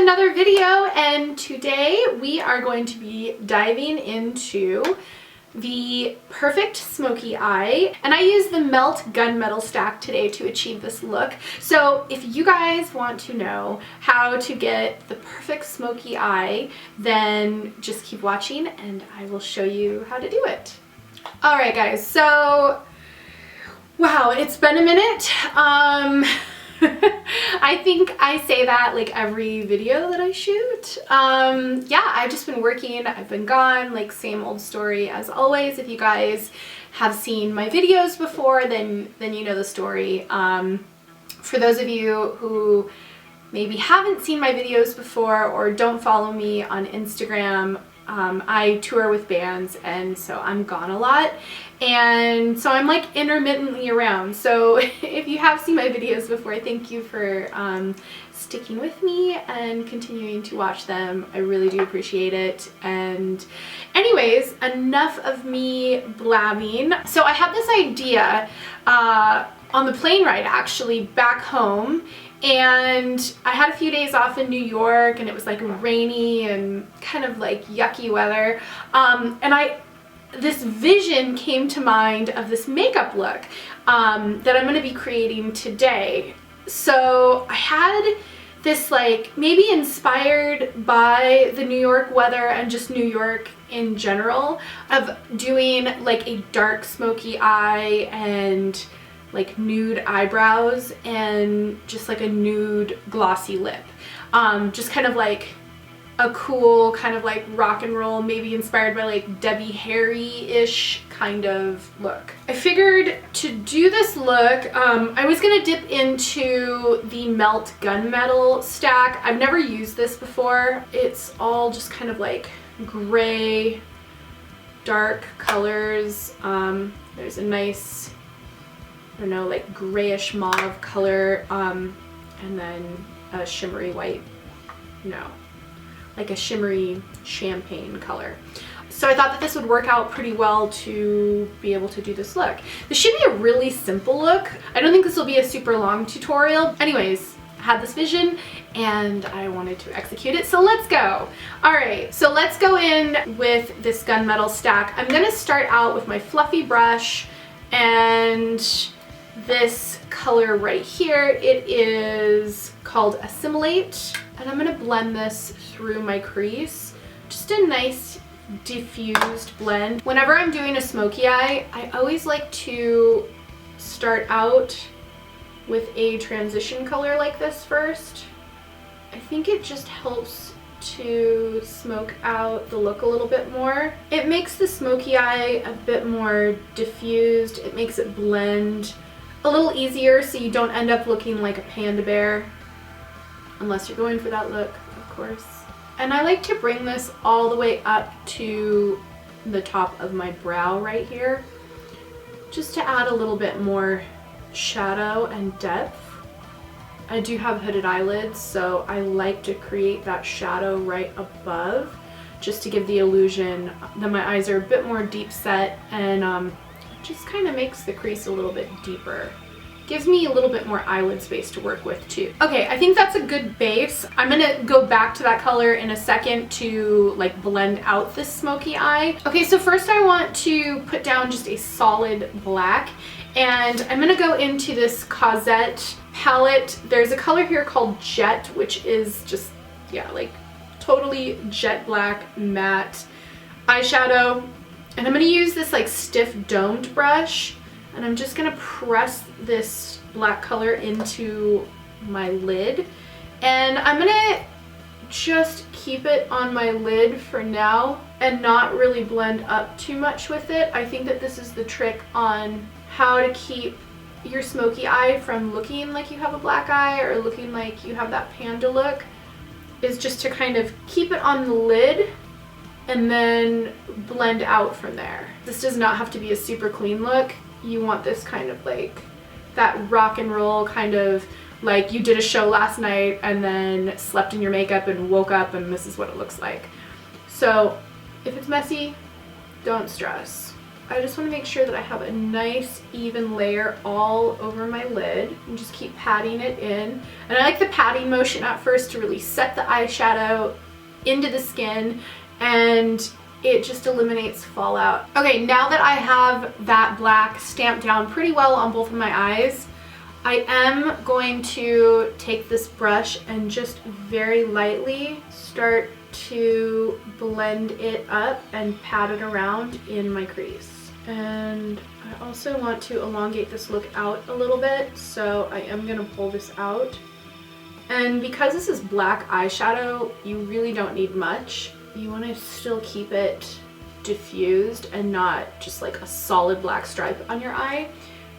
another video, and today we are going to be diving into the perfect smoky eye, and I use the Melt Gunmetal Stack today to achieve this look. So if you guys want to know how to get the perfect smoky eye, then just keep watching and I will show you how to do it. Alright guys, so wow, it's been a minute. I think I say that like every video that I shoot. Yeah, I've just been working, I've been gone, like same old story as always. If you guys have seen my videos before, then you know the story. For those of you who maybe haven't seen my videos before or don't follow me on Instagram, I tour with bands, and so I'm gone a lot, and so I'm like intermittently around. So if you have seen my videos before, thank you for sticking with me and continuing to watch them. I really do appreciate it. And anyways, enough of me blabbing. So I had this idea on the plane ride actually back home, and I had a few days off in New York, and it was like rainy and kind of like yucky weather, and this vision came to mind of this makeup look that I'm going to be creating today. So I had this, like, maybe inspired by the New York weather and just New York in general, of doing like a dark smoky eye and like nude eyebrows and just like a nude glossy lip. Just kind of like a cool kind of like rock and roll, maybe inspired by like Debbie Harry-ish kind of look. I figured to do this look, I was gonna dip into the Melt Gunmetal Stack. I've never used this before. It's all just kind of like gray, dark colors. There's a nice, I don't know, like grayish mauve color, and then a shimmery white, no, like a shimmery champagne color. So I thought that this would work out pretty well to be able to do this look. This should be a really simple look. I don't think this will be a super long tutorial. Anyways, I had this vision and I wanted to execute it, so let's go. Alright, so let's go in with this gunmetal stack. I'm gonna start out with my fluffy brush and this color right here. It is called Assimilate, and I'm gonna blend this through my crease. Just a nice diffused blend. Whenever I'm doing a smoky eye, I always like to start out with a transition color like this first. I think it just helps to smoke out the look a little bit more. It makes the smoky eye a bit more diffused. It makes it blend a little easier so you don't end up looking like a panda bear, unless you're going for that look, of course. And I like to bring this all the way up to the top of my brow right here, just to add a little bit more shadow and depth. I do have hooded eyelids, so I like to create that shadow right above, just to give the illusion that my eyes are a bit more deep set, and just kind of makes the crease a little bit deeper. Gives me a little bit more eyelid space to work with too. Okay, I think that's a good base. I'm gonna go back to that color in a second to like blend out this smoky eye. Okay, so first I want to put down just a solid black, and I'm gonna go into this Cozzette palette. There's a color here called Jet, which is just, yeah, like totally jet black matte eyeshadow. And I'm going to use this like stiff domed brush, and I'm just going to press this black color into my lid, and I'm going to just keep it on my lid for now and not really blend up too much with it. I think that this is the trick on how to keep your smoky eye from looking like you have a black eye or looking like you have that panda look, is just to kind of keep it on the lid and then blend out from there. This does not have to be a super clean look. You want this kind of like that rock and roll kind of like you did a show last night and then slept in your makeup and woke up and this is what it looks like. So if it's messy, don't stress. I just want to make sure that I have a nice even layer all over my lid and just keep patting it in. And I like the patting motion at first to really set the eyeshadow into the skin, and it just eliminates fallout. Okay, now that I have that black stamped down pretty well on both of my eyes, I am going to take this brush and just very lightly start to blend it up and pat it around in my crease. And I also want to elongate this look out a little bit, so I am going to pull this out. And because this is black eyeshadow, you really don't need much. You want to still keep it diffused and not just like a solid black stripe on your eye.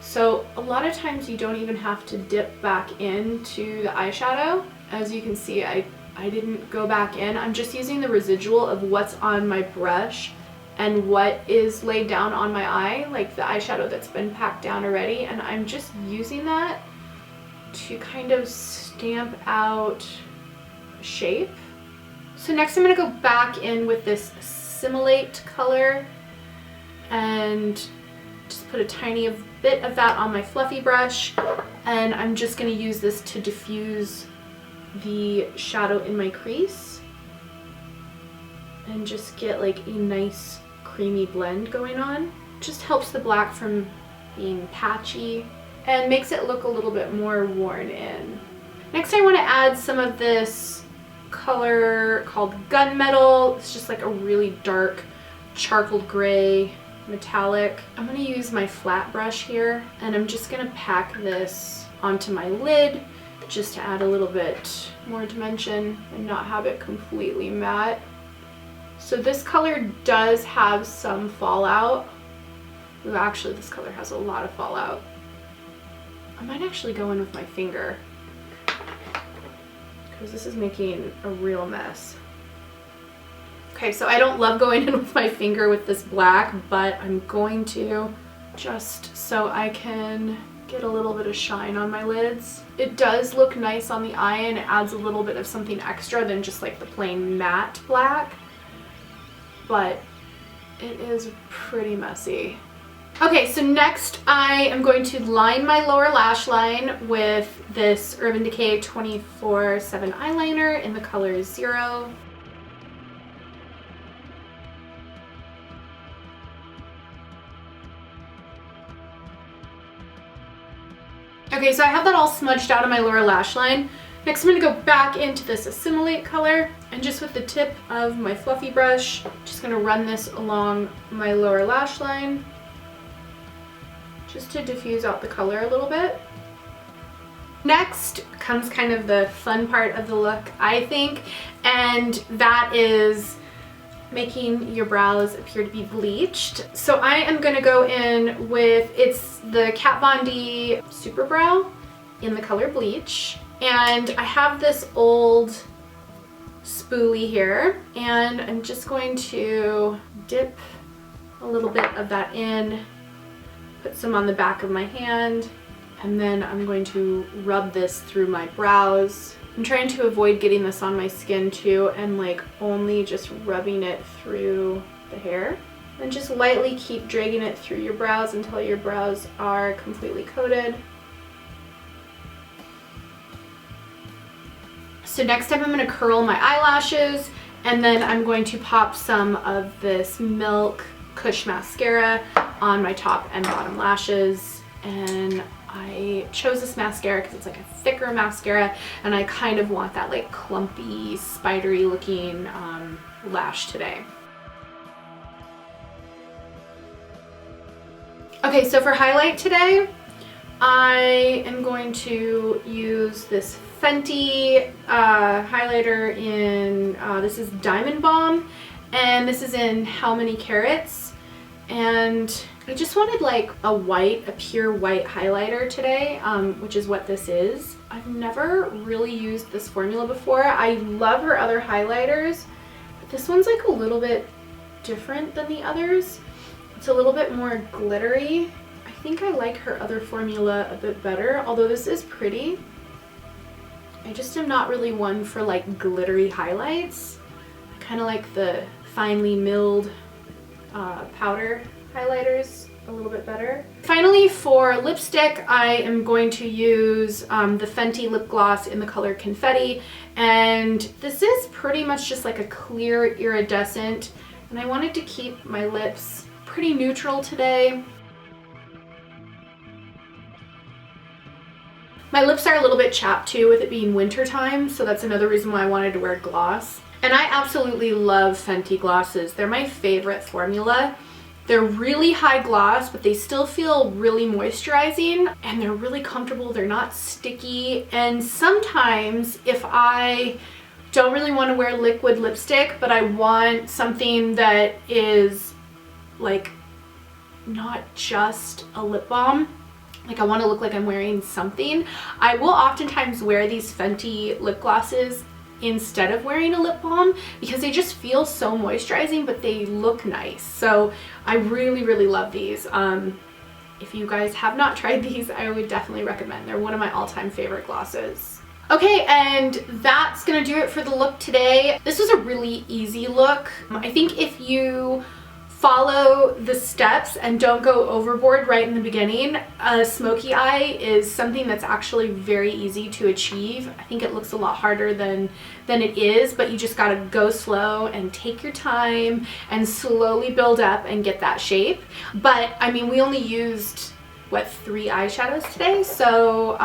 So a lot of times you don't even have to dip back into the eyeshadow. As you can see, I didn't go back in. I'm just using the residual of what's on my brush and what is laid down on my eye, like the eyeshadow that's been packed down already, and I'm just using that to kind of stamp out shape. So next I'm going to go back in with this Simulate color and just put a tiny bit of that on my fluffy brush, and I'm just going to use this to diffuse the shadow in my crease and just get like a nice creamy blend going on. Just helps the black from being patchy and makes it look a little bit more worn in. Next I want to add some of this color called Gunmetal. It's just like a really dark charcoal gray metallic. I'm going to use my flat brush here, and I'm just going to pack this onto my lid just to add a little bit more dimension and not have it completely matte. So this color does have some fallout. Ooh, actually this color has a lot of fallout. I might actually go in with my finger because this is making a real mess. Okay, so I don't love going in with my finger with this black, but I'm going to just so I can get a little bit of shine on my lids. It does look nice on the eye and it adds a little bit of something extra than just like the plain matte black, but it is pretty messy. Okay, so next I am going to line my lower lash line with this Urban Decay 24/7 eyeliner in the color 0. Okay, so I have that all smudged out on my lower lash line. Next I'm going to go back into this Assimilate color, and just with the tip of my fluffy brush, just going to run this along my lower lash line just to diffuse out the color a little bit. Next comes kind of the fun part of the look, I think, and that is making your brows appear to be bleached. So I am going to go in with, it's the Kat Von D Super Brow in the color Bleach, and I have this old spoolie here, and I'm just going to dip a little bit of that in, put some on the back of my hand, and then I'm going to rub this through my brows. I'm trying to avoid getting this on my skin too, and like only just rubbing it through the hair. And just lightly keep dragging it through your brows until your brows are completely coated. So next up I'm going to curl my eyelashes, and then I'm going to pop some of this Makeup Kush Mascara on my top and bottom lashes. And I chose this mascara because it's like a thicker mascara, and I kind of want that like clumpy, spidery looking lash today. Okay, so for highlight today, I am going to use this Fenty highlighter in, this is Diamond Bomb, and this is in How Many Carats. And I just wanted like a pure white highlighter today, which is what this is. I've never really used this formula before. I love her other highlighters, but this one's like a little bit different than the others. It's a little bit more glittery. I think I like her other formula a bit better, although this is pretty. I just am not really one for like glittery highlights. I kind of like the finely milled powder highlighters a little bit better. Finally, for lipstick, I am going to use the Fenty lip gloss in the color Confetti, and this is pretty much just like a clear iridescent, and I wanted to keep my lips pretty neutral today. My lips are a little bit chapped too with it being winter time, so that's another reason why I wanted to wear gloss. And I absolutely love Fenty glosses. They're my favorite formula. They're really high gloss, but they still feel really moisturizing, and they're really comfortable. They're not sticky. And sometimes if I don't really want to wear liquid lipstick, but I want something that is like not just a lip balm, like I want to look like I'm wearing something, I will oftentimes wear these Fenty lip glosses instead of wearing a lip balm because they just feel so moisturizing, but they look nice. So I really, really love these. If you guys have not tried these, I would definitely recommend. They're one of my all-time favorite glosses. Okay, and that's gonna do it for the look today. This was a really easy look. I think if you follow the steps and don't go overboard right in the beginning, a smoky eye is something that's actually very easy to achieve. I think it looks a lot harder than it is, but you just gotta go slow and take your time and slowly build up and get that shape. But I mean, we only used, what, 3 eyeshadows today? So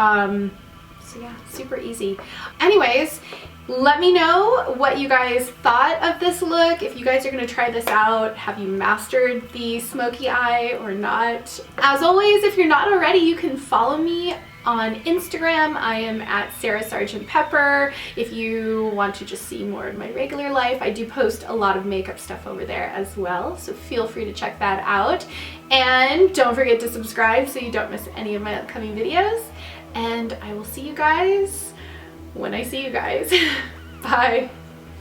yeah, super easy. Anyways, let me know what you guys thought of this look. If you guys are going to try this out, have you mastered the smoky eye or not? As always, if you're not already, you can follow me on Instagram. I am at Sargent Pepper. If you want to just see more of my regular life, I do post a lot of makeup stuff over there as well, so feel free to check that out. And don't forget to subscribe so you don't miss any of my upcoming videos. And I will see you guys when I see you guys. Bye.